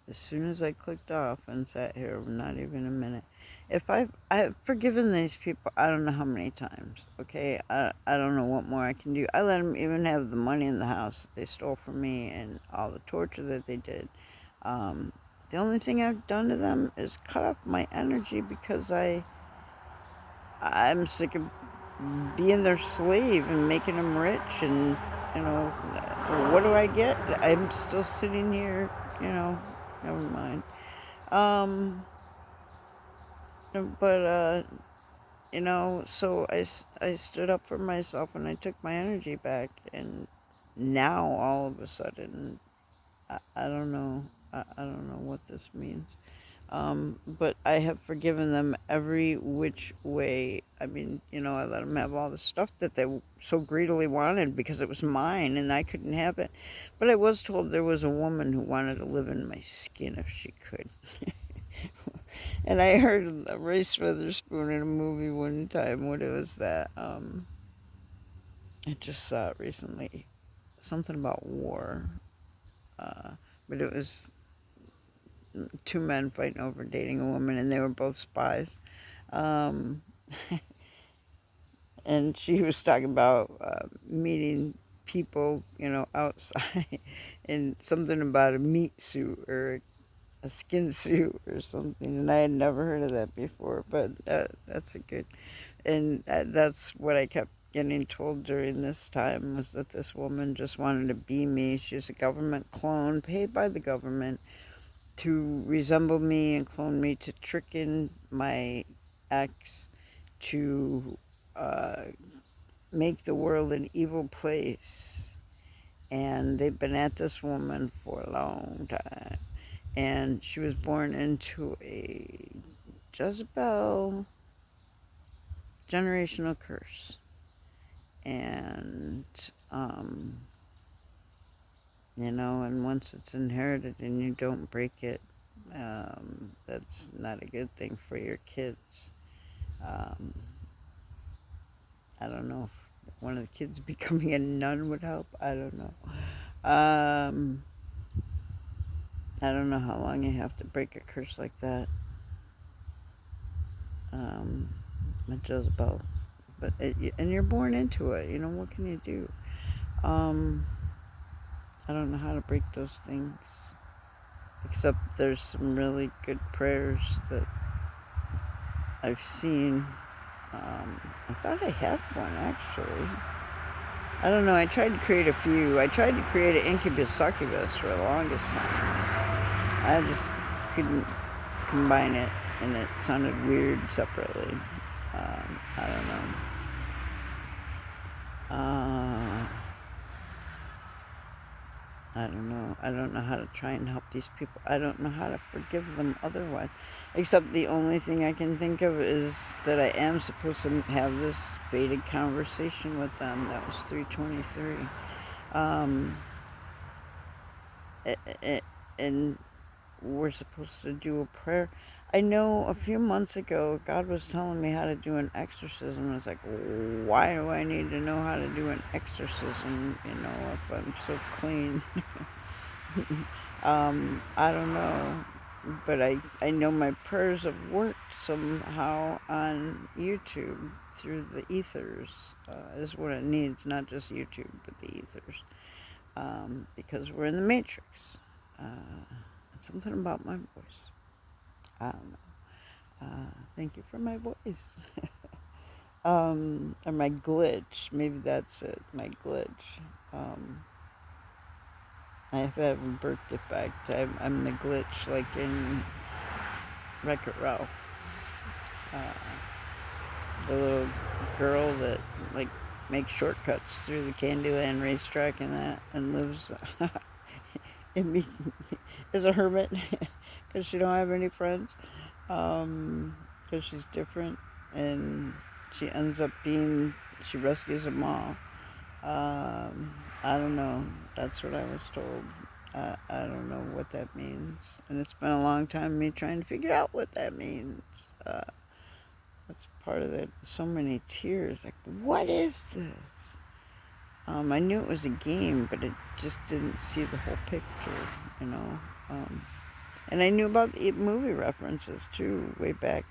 as soon as I clicked off and sat here, not even a minute. If I've forgiven these people, I don't know how many times. Okay, I don't know what more I can do. I let them even have the money in the house that they stole from me and all the torture that they did. Um, the only thing I've done to them is cut off my energy because I'm sick of being their slave and making them rich and you know what do I get? I'm still sitting here, you know. Never mind. Um, but so I stood up for myself and I took my energy back, and now all of a sudden, I don't know, I don't know what this means. But I have forgiven them every which way. I mean, I let them have all the stuff that they so greedily wanted because it was mine and I couldn't have it. But I was told there was a woman who wanted to live in my skin if she could. And I heard Reese Witherspoon in a movie one time. What it was that? I just saw it recently. Something about war. Uh, but it was two men fighting over dating a woman, and they were both spies. Um, and she was talking about meeting people, outside, and something about a meat suit or a skin suit or something. And I had never heard of that before, but that's a good. And that's what I kept getting told during this time was that this woman just wanted to be me. She's a government clone paid by the government to resemble me and clone me to trick in my ex to uh, make the world an evil place. And they've been at this woman for a long time. And she was born into a Jezebel generational curse. And, um, and once it's inherited and you don't break it, that's not a good thing for your kids. Um, I don't know if one of the kids becoming a nun would help. I don't know. I don't know how long you have to break a curse like that. A Jezebel. And you're born into it. What can you do? I don't know how to break those things. Except there's some really good prayers that I've seen. I thought I had one actually. I don't know. I tried to create a few. I tried to create an incubus succubus for the longest time. I just couldn't combine it, and it sounded weird separately. I don't know. I don't know. I don't know how to try and help these people. I don't know how to forgive them otherwise. Except the only thing I can think of is that I am supposed to have this baited conversation with them. That was 323. Um, and we're supposed to do a prayer. I know a few months ago, God was telling me how to do an exorcism. I was like, why do I need to know how to do an exorcism, if I'm so clean? I don't know. But I know my prayers have worked somehow on YouTube through the ethers, is what it needs, not just YouTube, but the ethers. Because we're in the matrix. Something about my voice. I don't know. Thank you for my voice. Or my glitch. Maybe that's it. My glitch. I have to have a birth defect. I'm the glitch, like in Wreck-It Ralph. Uh, the little girl that like makes shortcuts through the Candyland racetrack and that, and lives in me as a hermit because she don't have any friends. Because she's different, and she ends up she rescues them all. I don't know. That's what I was told. I don't know what that means. And it's been a long time me trying to figure out what that means. That's part of it. So many tears. Like, what is this? I knew it was a game, but it just didn't see the whole picture, you know. And I knew about the movie references too, way back,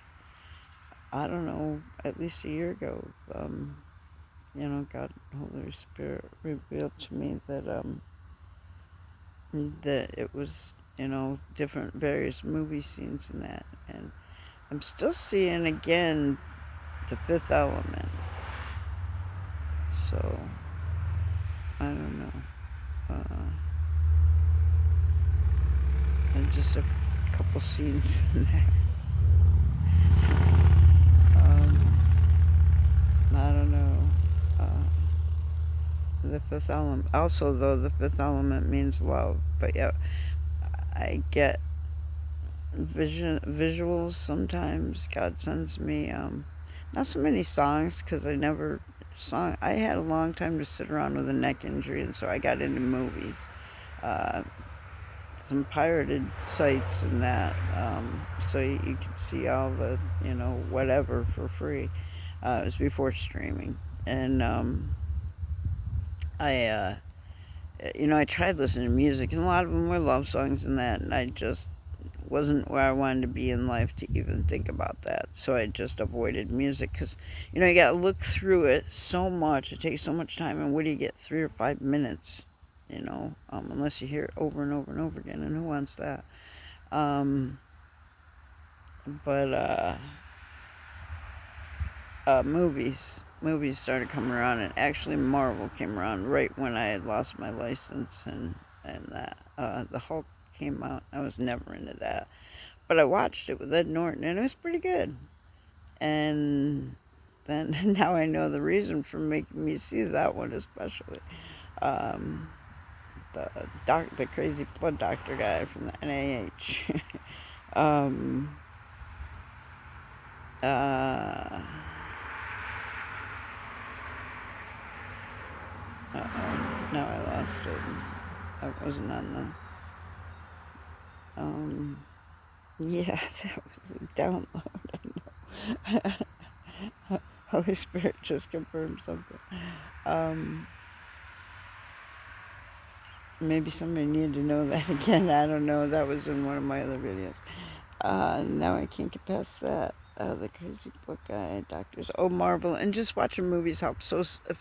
I don't know, at least a year ago. You know, God, Holy Spirit revealed to me that it was, you know, different various movie scenes in that. And I'm still seeing again the Fifth Element. So, I don't know. And just a couple scenes in there. I don't know. The Fifth Element. Also, though, the Fifth Element means love. But yeah, I get visuals sometimes. God sends me, not so many songs, because I had a long time to sit around with a neck injury, and so I got into movies. Some pirated sites and that, so you could see all the, you know, whatever for free. It was before streaming. And I you know, I tried listening to music, and a lot of them were love songs and that, and I just wasn't where I wanted to be in life to even think about that. So I just avoided music, because, you know, you got to look through it so much. It takes so much time, and what do you get, 3 or 5 minutes, you know, unless you hear it over and over and over again, and who wants that? But movies started coming around, and actually Marvel came around right when I had lost my license, and that the Hulk came out. I was never into that, but I watched it with Ed Norton, and it was pretty good. And then now I know the reason for making me see that one, especially the crazy blood doctor guy from the NIH. um, uh, Now I lost it. I wasn't on the. Yeah, that was a download. Holy Spirit just confirmed something. Maybe somebody needed to know that again. I don't know. That was in one of my other videos. Now I can't get past that. The crazy book guy, doctors. Oh, Marvel. And just watching movies helps.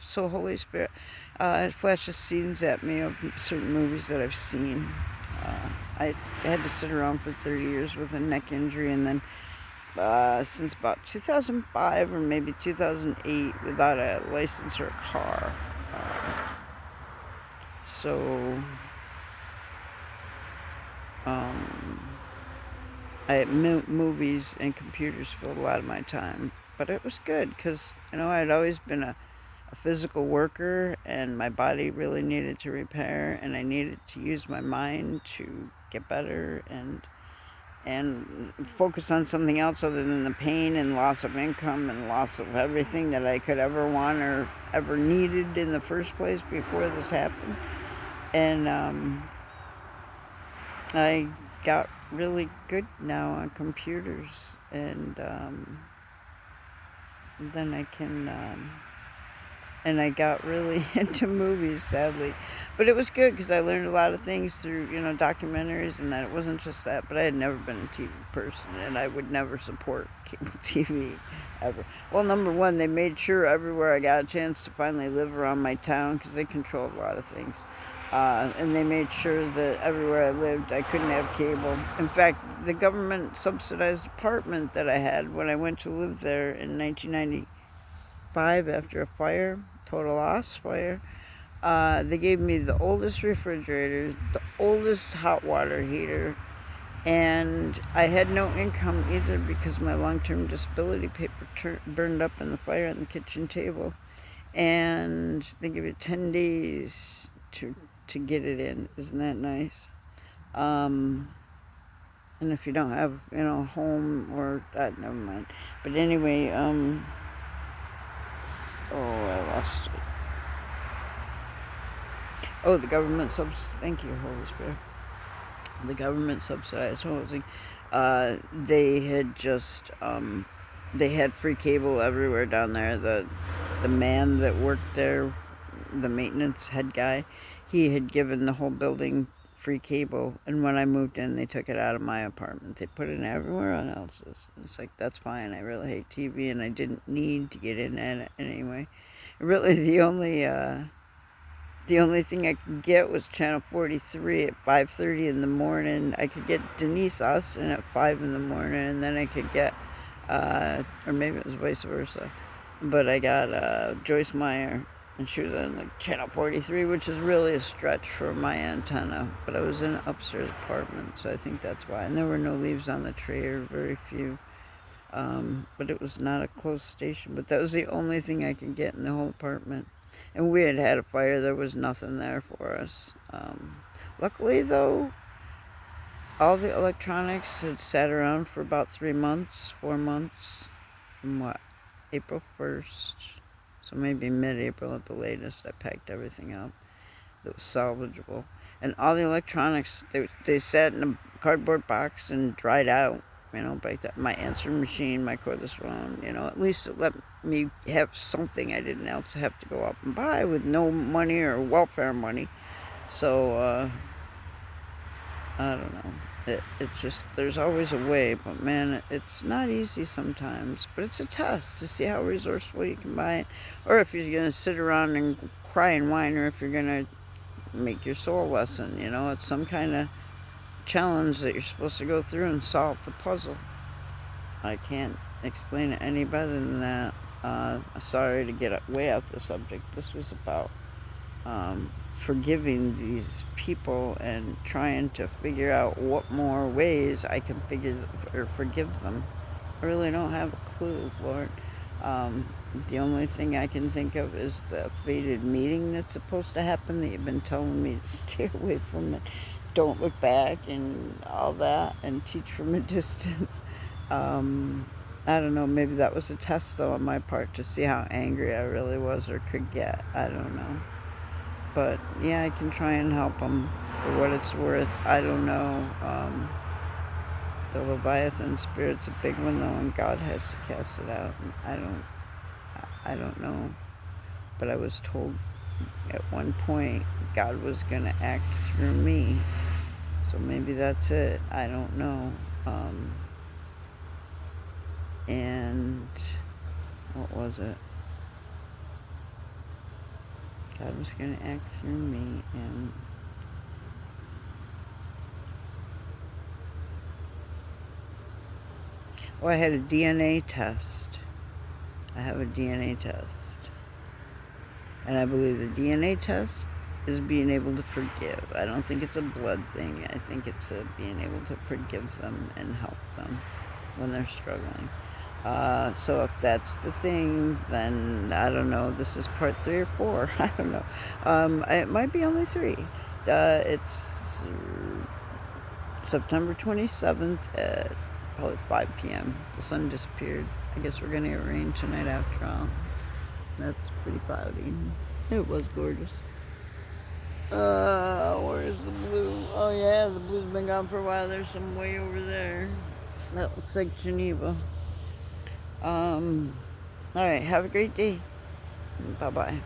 So Holy Spirit, it flashes scenes at me of certain movies that I've seen. I had to sit around for 30 years with a neck injury, and then since about 2005 or maybe 2008 without a license or a car. So movies and computers filled a lot of my time, but it was good because, you know, I'd always been a physical worker, and my body really needed to repair, and I needed to use my mind to get better and focus on something else other than the pain and loss of income and loss of everything that I could ever want or ever needed in the first place before this happened. And I got really good now on computers, and then I can, and I got really into movies, sadly. But it was good because I learned a lot of things through, you know, documentaries, and that it wasn't just that. But I had never been a TV person, and I would never support cable TV ever. Well, number one, they made sure everywhere I got a chance to finally live around my town, because they controlled a lot of things. And they made sure that everywhere I lived, I couldn't have cable. In fact, the government subsidized apartment that I had when I went to live there in 1995 after a fire, total loss fire. They gave me the oldest refrigerator, the oldest hot water heater, and I had no income either because my long-term disability paper burned up in the fire on the kitchen table. And they give you 10 days to get it in. Isn't that nice? And if you don't have, you know, home or that, never mind. But anyway, oh, I lost it. Oh, the government thank you, Holy Spirit. The government subsidized housing. They had just, they had free cable everywhere down there. The man that worked there, the maintenance head guy, he had given the whole building free cable, and when I moved in, they took it out of my apartment. They put it everywhere else's. It's like, that's fine. I really hate TV, and I didn't need to get in it anyway. Really, the only thing I could get was Channel 43 at 5:30 in the morning. I could get Denise Austin at 5 in the morning, and then I could get, or maybe it was vice versa, but I got Joyce Meyer, and she was on like Channel 43, which is really a stretch for my antenna. But I was in an upstairs apartment, so I think that's why. And there were no leaves on the tree, or very few. But it was not a close station. But that was the only thing I could get in the whole apartment. And we had had a fire. There was nothing there for us. Luckily, though, all the electronics had sat around for about 3 months, 4 months, from what, April 1st. So maybe mid-April at the latest, I packed everything up that was salvageable. And all the electronics, they sat in a cardboard box and dried out. You know, by my answering machine, my cordless phone, you know, at least it let me have something I didn't else have to go out and buy with no money or welfare money. So, I don't know. It's just, there's always a way, but man, it's not easy sometimes. But it's a test to see how resourceful you can buy it, or if you're going to sit around and cry and whine, or if you're going to make your soul lesson. You know, it's some kind of challenge that you're supposed to go through and solve the puzzle. I can't explain it any better than that. Sorry to get way out the subject. This was about forgiving these people and trying to figure out what more ways I can forgive them. I really don't have a clue, Lord. The only thing I can think of is the fated meeting that's supposed to happen that you've been telling me to stay away from it. Don't look back and all that, and teach from a distance. I don't know, maybe that was a test, though, on my part to see how angry I really was or could get. I don't know. But, yeah, I can try and help them for what it's worth. I don't know. The Leviathan spirit's a big one, though, and God has to cast it out. And I don't know. But I was told at one point God was going to act through me. So maybe that's it. I don't know. And what was it? God was going to act through me, and I had a DNA test. I have a DNA test. And I believe the DNA test is being able to forgive. I don't think it's a blood thing. I think it's being able to forgive them and help them when they're struggling. So if that's the thing, then I don't know. This is part 3 or 4. I don't know. It might be only 3. It's September 27th at probably 5 p.m. The sun disappeared. I guess we're going to get rain tonight after all. That's pretty cloudy. It was gorgeous. Where's the blue? Oh yeah, the blue's been gone for a while. There's some way over there. That looks like Geneva. Alright, have a great day. Bye-bye.